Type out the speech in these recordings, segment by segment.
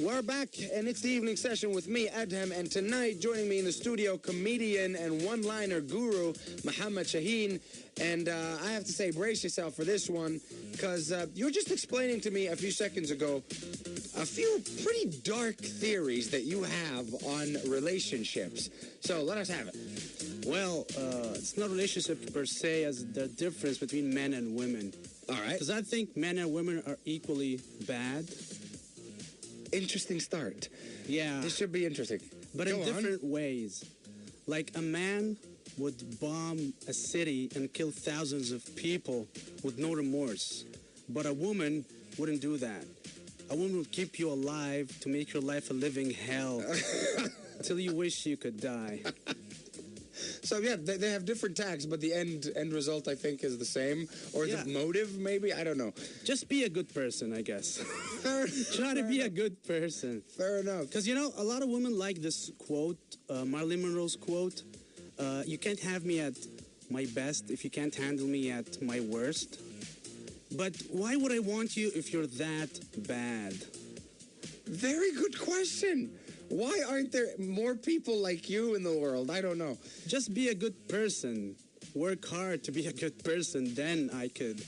We're back, and it's the evening session with me, Adham, and tonight joining me in the studio, comedian and one-liner guru, Mohammed Shaheen. And I have to say, brace yourself for this one, because you were just explaining to me a few seconds ago a few pretty dark theories that you have on relationships. So let us have it. Well, it's not relationship per se as the difference between men and women. All right. Because I think men and women are equally bad. Interesting start. Yeah. This should be interesting. But in different ways. Like a man would bomb a city and kill thousands of people with no remorse. But a woman wouldn't do that. A woman would keep you alive to make your life a living hell until you wish you could die. So yeah, they have different tags, but the end result I think is the same, or the motive maybe. I don't know. Just be a good person, I guess. Try to be a good person. Fair enough. Because you know, a lot of women like this quote, Marilyn Monroe's quote. You can't have me at my best if you can't handle me at my worst. But why would I want you if you're that bad? Very good question. Why aren't there more people like you in the world? I don't know. Just be a good person. Work hard to be a good person. Then I could.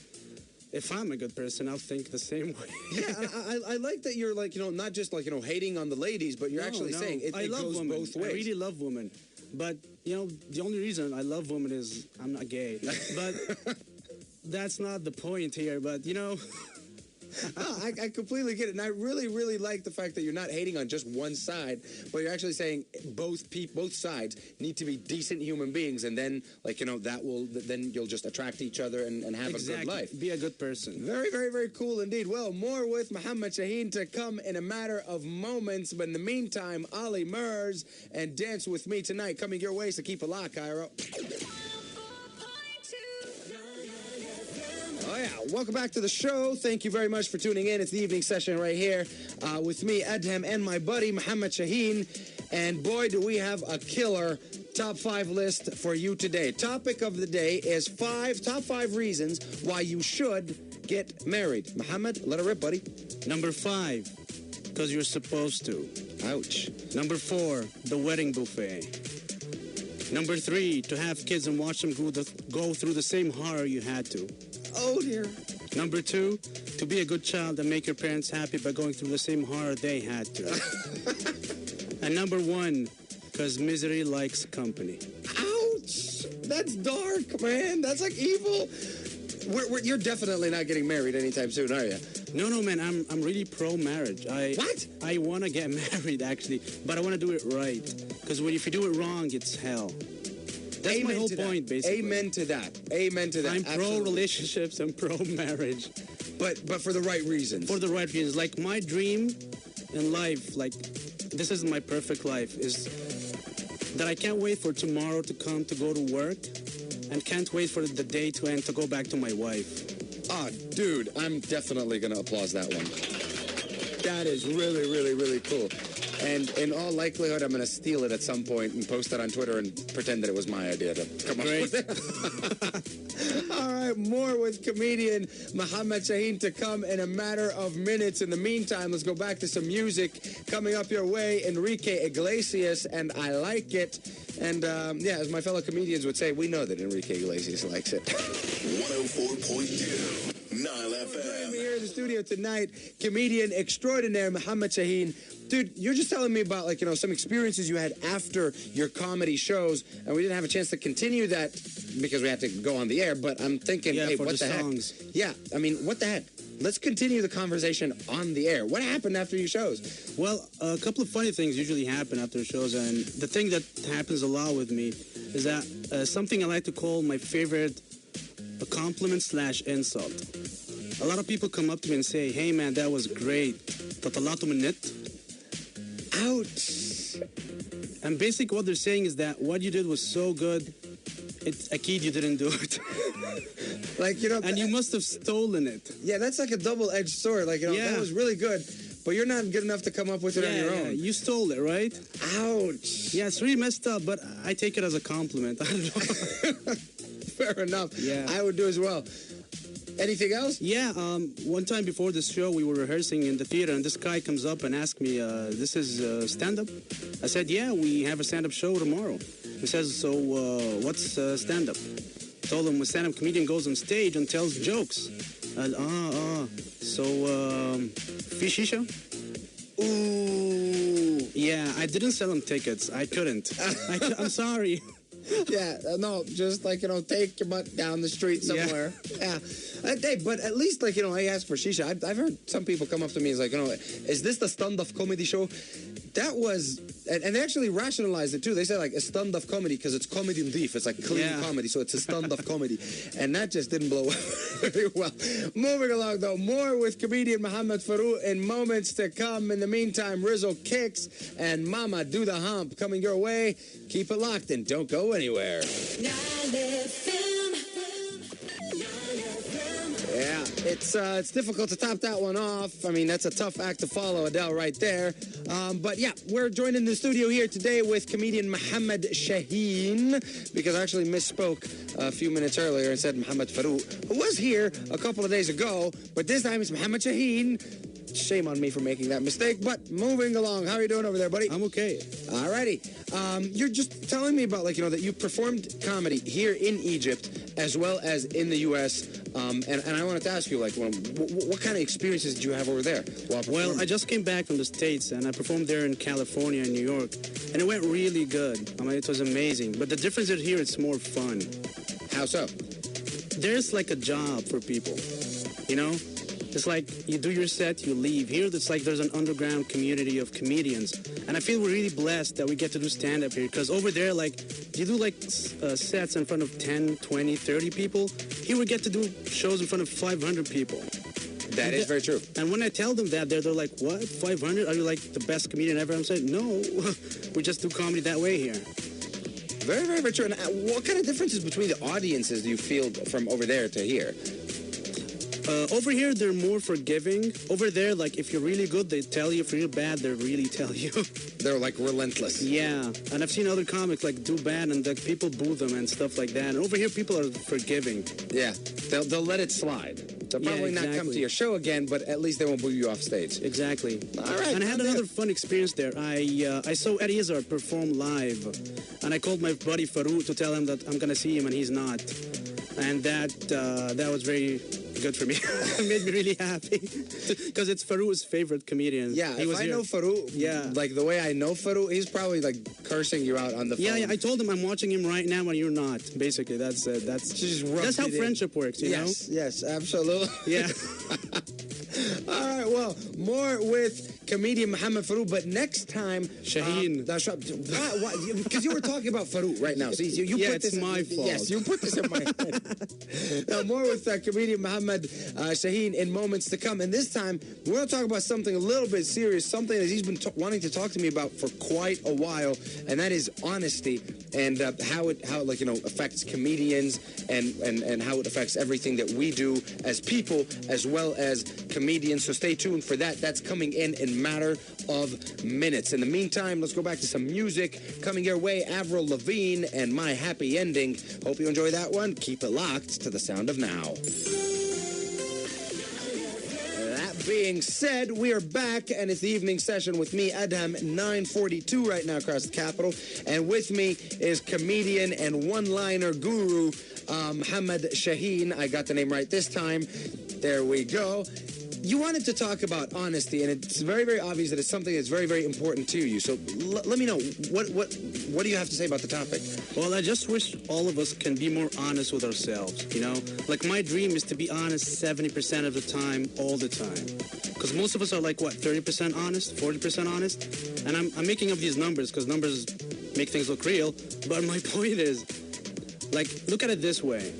If I'm a good person, I'll think the same way. Yeah, I like that you're like, not just like, hating on the ladies, but you're actually saying it goes women. both ways. I really love women. But, the only reason I love women is I'm not gay. But that's not the point here. But, I completely get it. And I really, really like the fact that you're not hating on just one side, but you're actually saying both sides need to be decent human beings. And then, then you'll just attract each other and have a good life. Be a good person. Very, very, very cool indeed. Well, more with Mohammed Shaheen to come in a matter of moments. But in the meantime, Ali Mers and Dance With Me Tonight coming your way. So keep a lock, Cairo. Oh, yeah. Welcome back to the show. Thank you very much for tuning in. It's the evening session right here with me, Adham, and my buddy, Mohammed Shaheen. And boy, do we have a killer top 5 list for you today. Topic of the day is top 5 reasons why you should get married. Mohammed, let it rip, buddy. Number 5, because you're supposed to. Ouch. Number 4, the wedding buffet. Number 3, to have kids and watch them go through the same horror you had to. Oh, dear. Number 2, to be a good child and make your parents happy by going through the same horror they had to. And number 1, because misery likes company. Ouch! That's dark, man. That's like evil. You're definitely not getting married anytime soon, are you? No, man. I'm really pro-marriage. What? I want to get married, actually, but I want to do it right. Because if you do it wrong, it's hell. That's my whole point, basically. Amen to that. Amen to that. I'm pro-relationships and pro-marriage. But for the right reasons. For the right reasons. Like, my dream in life, this is my perfect life, is that I can't wait for tomorrow to come to go to work and can't wait for the day to end to go back to my wife. Ah, dude, I'm definitely going to applaud that one. That is really, really, really cool. And in all likelihood, I'm going to steal it at some point and post it on Twitter and pretend that it was my idea to come up with it. All right, more with comedian Mohammed Shaheen to come in a matter of minutes. In the meantime, let's go back to some music. Coming up your way, Enrique Iglesias, and I Like It. And, as my fellow comedians would say, we know that Enrique Iglesias likes it. 104.2 NileFM. Here in the studio tonight, comedian extraordinaire Mohammed Shaheen. Dude, you're just telling me about, some experiences you had after your comedy shows, and we didn't have a chance to continue that because we had to go on the air, but I'm thinking, hey, what the heck? Songs. Yeah, I mean, what the heck? Let's continue the conversation on the air. What happened after your shows? Well, a couple of funny things usually happen after shows, and the thing that happens a lot with me is that something I like to call my favorite compliment/insult. A lot of people come up to me and say, hey, man, that was great. Tatalato minute. Ouch. And basically what they're saying is that what you did was so good, it's a kid you didn't do it. And you must have stolen it. Yeah, that's like a double-edged sword. That was really good, but you're not good enough to come up with it on your own. You stole it, right? Ouch. Yeah, it's really messed up, but I take it as a compliment. I don't know. Fair enough. Yeah. I would do as well. Anything else? Yeah, one time before this show, we were rehearsing in the theater, and this guy comes up and asks me, this is stand-up? I said, yeah, we have a stand-up show tomorrow. He says, so what's stand-up? I told him a stand-up comedian goes on stage and tells jokes. So, fish shisha? Ooh. Yeah, I didn't sell him tickets. I couldn't. I'm sorry. Yeah, no, just like, take your butt down the street somewhere. Yeah. Hey, but at least, like, I asked for shisha. I've heard some people come up to me and like, is this the stand-up comedy show? That was, and they actually rationalized it too. They said like a stand-up comedy because it's comedy and beef. It's like clean comedy, so it's a stand-up comedy. And that just didn't blow very well. Moving along though, more with comedian Mohammed Farouk in moments to come. In the meantime, Rizzo Kicks and Mama Do the Hump coming your way. Keep it locked and don't go anywhere. Yeah, it's difficult to top that one off. I mean, that's a tough act to follow, Adele, right there. But yeah, we're joined in the studio here today with comedian Mohammed Shaheen, because I actually misspoke a few minutes earlier and said Mohammed Farouk, who was here a couple of days ago, but this time it's Mohammed Shaheen. Shame on me for making that mistake, but moving along. How are you doing over there, buddy? I'm okay. Alrighty. You're just telling me about, like, that you performed comedy here in Egypt as well as in the U.S., and I wanted to ask you, like, what kind of experiences did you have over there? Well, I just came back from the States, and I performed there in California and New York, and it went really good. I mean, it was amazing. But the difference is here, it's more fun. How so? There's, like, a job for people, It's like you do your set, you leave. Here, it's like there's an underground community of comedians. And I feel we're really blessed that we get to do stand-up here. Because over there, like, you do, like, sets in front of 10, 20, 30 people. Here we get to do shows in front of 500 people. That is very true. And when I tell them that, they're like, what, 500? Are you, like, the best comedian ever? I'm saying, no, we just do comedy that way here. Very, very, very true. And what kind of differences between the audiences do you feel from over there to here? Over here, they're more forgiving. Over there, like, if you're really good, they tell you. If you're bad, they really tell you. They're, like, relentless. Yeah. And I've seen other comics, like, do bad, and like, people boo them and stuff like that. And over here, people are forgiving. Yeah. They'll let it slide. They'll probably not come to your show again, but at least they won't boo you off stage. Exactly. All right. And I had another fun experience there. I saw Eddie Izzard perform live, and I called my buddy Farouk to tell him that I'm going to see him, and he's not. And that was very good for me. It made me really happy because it's Farouk's favorite comedian. Yeah, if I know Farouk, like the way I know Farouk, he's probably like cursing you out on the phone. Yeah, I told him I'm watching him right now and you're not. Basically, that's how friendship works, you know? Yes, absolutely. Yeah. All right, well, more with comedian Mohammed Farouk, but next time... Shaheen. Because you were talking about Farouk right now. So you put this my fault. Yes, you put this in my head. Now, more with comedian Mohammed Shaheen in moments to come. And this time, we're going to talk about something a little bit serious, something that he's been wanting to talk to me about for quite a while, and that is honesty and how it affects comedians and how it affects everything that we do as people as well as comedians. So stay tuned for that. That's coming in matter of minutes. In the meantime, let's go back to some music coming your way. Avril Lavigne and My Happy Ending. Hope you enjoy that one. Keep it locked to the sound of now. That being said, we are back, and it's the evening session with me, Adham, 9:42 right now across the capital. And with me is comedian and one-liner guru, Mohammed Shaheen. I got the name right this time. There we go. You wanted to talk about honesty, and it's very, very obvious that it's something that's very, very important to you. So let me know, what do you have to say about the topic? Well, I just wish all of us can be more honest with ourselves, you know? Like, my dream is to be honest 70% of the time, all the time. Because most of us are like, 30% honest, 40% honest? And I'm making up these numbers because numbers make things look real. But my point is, like, look at it this way.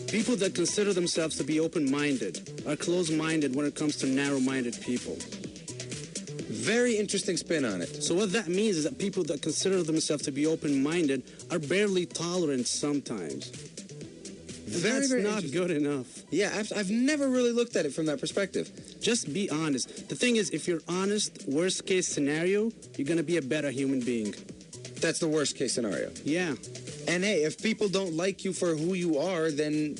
People that consider themselves to be open-minded are closed-minded when it comes to narrow-minded people. Very interesting spin on it. So what that means is that people that consider themselves to be open-minded are barely tolerant sometimes. That's not good enough. Yeah, I've never really looked at it from that perspective. Just be honest. The thing is, if you're honest, worst-case scenario, you're going to be a better human being. That's the worst-case scenario. Yeah. And hey, if people don't like you for who you are, then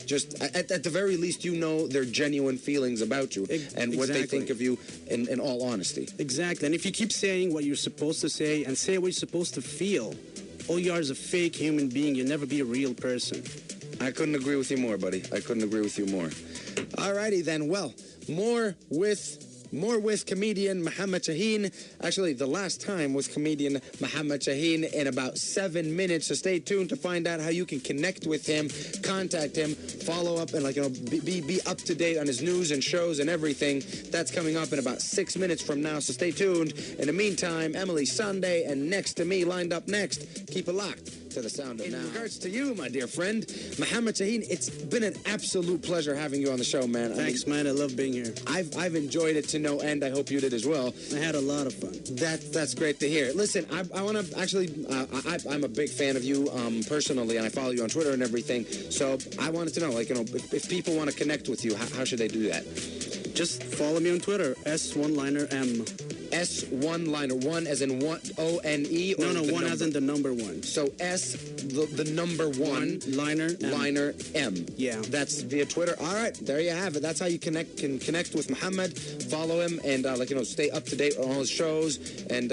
just at the very least, you know their genuine feelings about you and what they think of you in all honesty. Exactly. And if you keep saying what you're supposed to say and say what you're supposed to feel, all you are is a fake human being. You'll never be a real person. I couldn't agree with you more, buddy. I couldn't agree with you more. Alrighty then. Well, more with comedian Mohammed Shaheen. Actually, the last time was comedian Mohammed Shaheen in about 7 minutes. So stay tuned to find out how you can connect with him, contact him, follow up, and be up to date on his news and shows and everything. That's coming up in about 6 minutes from now. So stay tuned. In the meantime, Emily Sunday and next to me, lined up next. Keep it locked to the sound of now. In regards to you, my dear friend, Mohammed Shaheen, it's been an absolute pleasure having you on the show, man. Thanks, man. I love being here. I've enjoyed it to no end. I hope you did as well. I had a lot of fun. That's great to hear. Listen, I want to actually, I'm a big fan of you personally, and I follow you on Twitter and everything. So I wanted to know, if people want to connect with you, how should they do that? Just follow me on Twitter, S1LinerM. S1Liner, one as in one, O-N-E? No, one as in the number one. So S, the number one. Liner M. Liner M. Yeah. That's via Twitter. All right, there you have it. That's how you can connect with Mohammed, follow him, and stay up to date on all his shows, and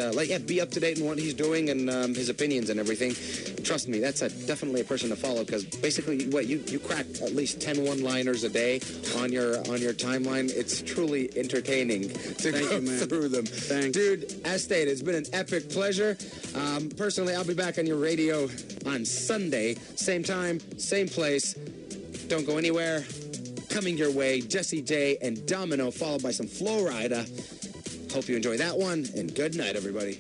be up to date on what he's doing and his opinions and everything. Trust me, that's definitely a person to follow, because basically, you crack at least 10 one-liners a day on your timeline. It's truly entertaining to go through them. Thanks. Dude, as stated, it's been an epic pleasure. Personally, I'll be back on your radio on Sunday. Same time, same place. Don't go anywhere. Coming your way, Jesse J and Domino, followed by some Flow Rida. Hope you enjoy that one, and good night, everybody.